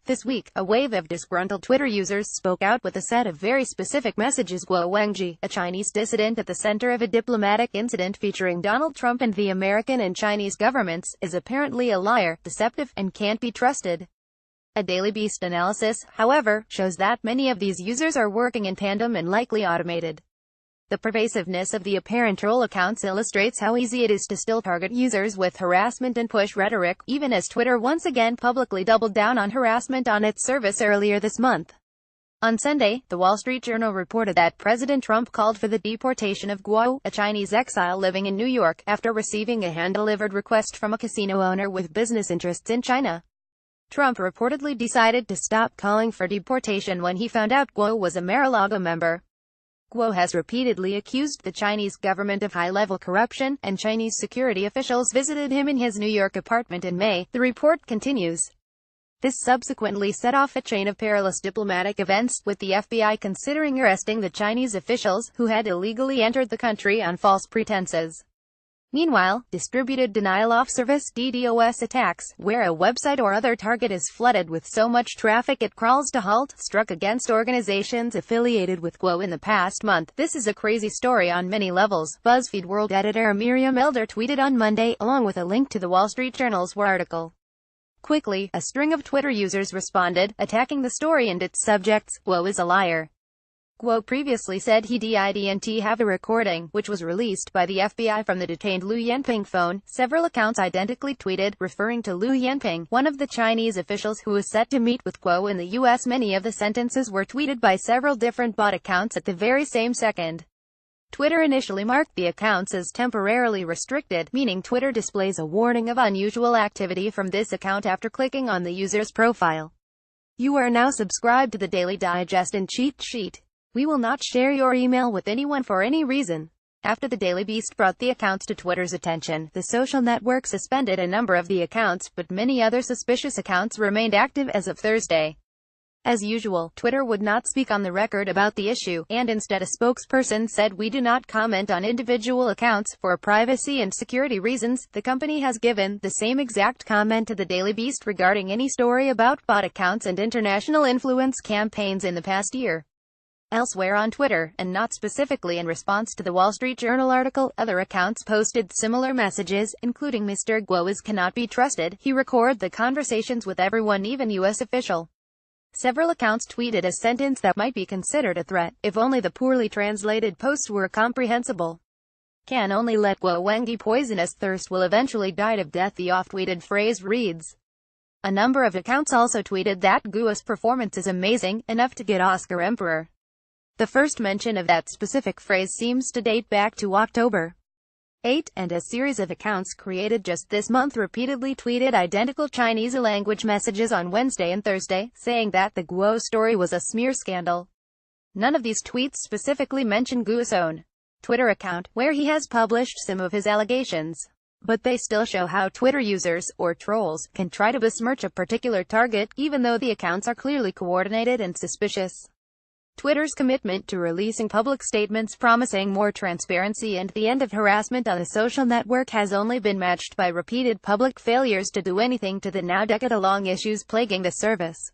This week, a wave of disgruntled Twitter users spoke out with a set of very specific messages. Guo Wengji, a Chinese dissident at the center of a diplomatic incident featuring Donald Trump and the American and Chinese governments, is apparently a liar, deceptive, and can't be trusted. A Daily Beast analysis, however, shows that many of these users are working in tandem and likely automated. The pervasiveness of the apparent troll accounts illustrates how easy it is to still target users with harassment and push rhetoric, even as Twitter once again publicly doubled down on harassment on its service earlier this month. On Sunday, The Wall Street Journal reported that President Trump called for the deportation of Guo, a Chinese exile living in New York, after receiving a hand-delivered request from a casino owner with business interests in China. Trump reportedly decided to stop calling for deportation when he found out Guo was a mar-a-lago member. Guo has repeatedly accused the Chinese government of high-level corruption, and Chinese security officials visited him in his New York apartment in May, the report continues. This subsequently set off a chain of perilous diplomatic events, with the FBI considering arresting the Chinese officials, who had illegally entered the country on false pretenses. Meanwhile, distributed denial-of-service (DDoS) attacks, where a website or other target is flooded with so much traffic it crawls to halt, struck against organizations affiliated with Guo in the past month. This is a crazy story on many levels, BuzzFeed World editor Miriam Elder tweeted on Monday, along with a link to the Wall Street Journal's war article. Quickly, a string of Twitter users responded, attacking the story and its subjects. Guo is a liar. Guo previously said he didn't have a recording, which was released by the FBI from the detained Liu Yanping phone. Several accounts identically tweeted, referring to Liu Yanping, one of the Chinese officials who was set to meet with Guo in the U.S. Many of the sentences were tweeted by several different bot accounts at the very same second. Twitter initially marked the accounts as temporarily restricted, meaning Twitter displays a warning of unusual activity from this account after clicking on the user's profile. You are now subscribed to the Daily Digest and Cheat Sheet. We will not share your email with anyone for any reason. After the Daily Beast brought the accounts to Twitter's attention, the social network suspended a number of the accounts, but many other suspicious accounts remained active as of Thursday. As usual, Twitter would not speak on the record about the issue, and instead a spokesperson said, "We do not comment on individual accounts, for privacy and security reasons." The company has given the same exact comment to the Daily Beast regarding any story about bot accounts and international influence campaigns in the past year. Elsewhere on Twitter, and not specifically in response to the Wall Street Journal article, other accounts posted similar messages, including "Mr. Guo cannot be trusted. He record the conversations with everyone, even U.S. official." Several accounts tweeted a sentence that might be considered a threat, if only the poorly translated posts were comprehensible. "Can only let Guo Wengji poisonous thirst will eventually die of death," the oft-tweeted phrase reads. A number of accounts also tweeted that Guo's performance is amazing, enough to get Oscar Emperor. The first mention of that specific phrase seems to date back to October 8, and a series of accounts created just this month repeatedly tweeted identical Chinese-language messages on Wednesday and Thursday, saying that the Guo story was a smear scandal. None of these tweets specifically mention Guo's own Twitter account, where he has published some of his allegations. But they still show how Twitter users, or trolls, can try to besmirch a particular target, even though the accounts are clearly coordinated and suspicious. Twitter's commitment to releasing public statements promising more transparency and the end of harassment on the social network has only been matched by repeated public failures to do anything to the now decade-long issues plaguing the service.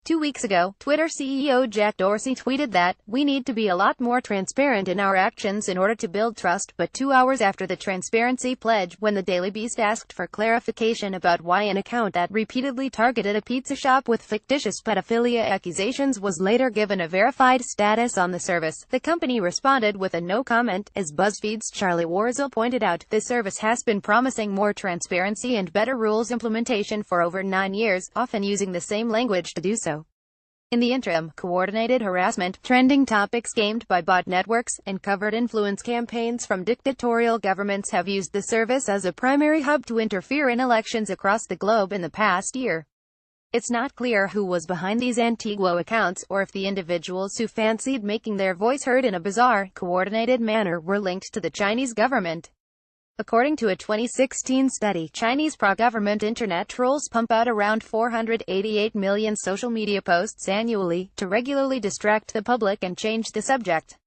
2 weeks ago, Twitter CEO Jack Dorsey tweeted that, "We need to be a lot more transparent in our actions in order to build trust," but 2 hours after the transparency pledge, when the Daily Beast asked for clarification about why an account that repeatedly targeted a pizza shop with fictitious pedophilia accusations was later given a verified status on the service, the company responded with a no comment. As BuzzFeed's Charlie Warzel pointed out, the service has been promising more transparency and better rules implementation for over 9 years, often using the same language to do so. In the interim, coordinated harassment, trending topics gamed by bot networks, and covert influence campaigns from dictatorial governments have used the service as a primary hub to interfere in elections across the globe in the past year. It's not clear who was behind these anti-Guo accounts, or if the individuals who fancied making their voice heard in a bizarre, coordinated manner were linked to the Chinese government. According to a 2016 study, Chinese pro-government internet trolls pump out around 488 million social media posts annually, to regularly distract the public and change the subject.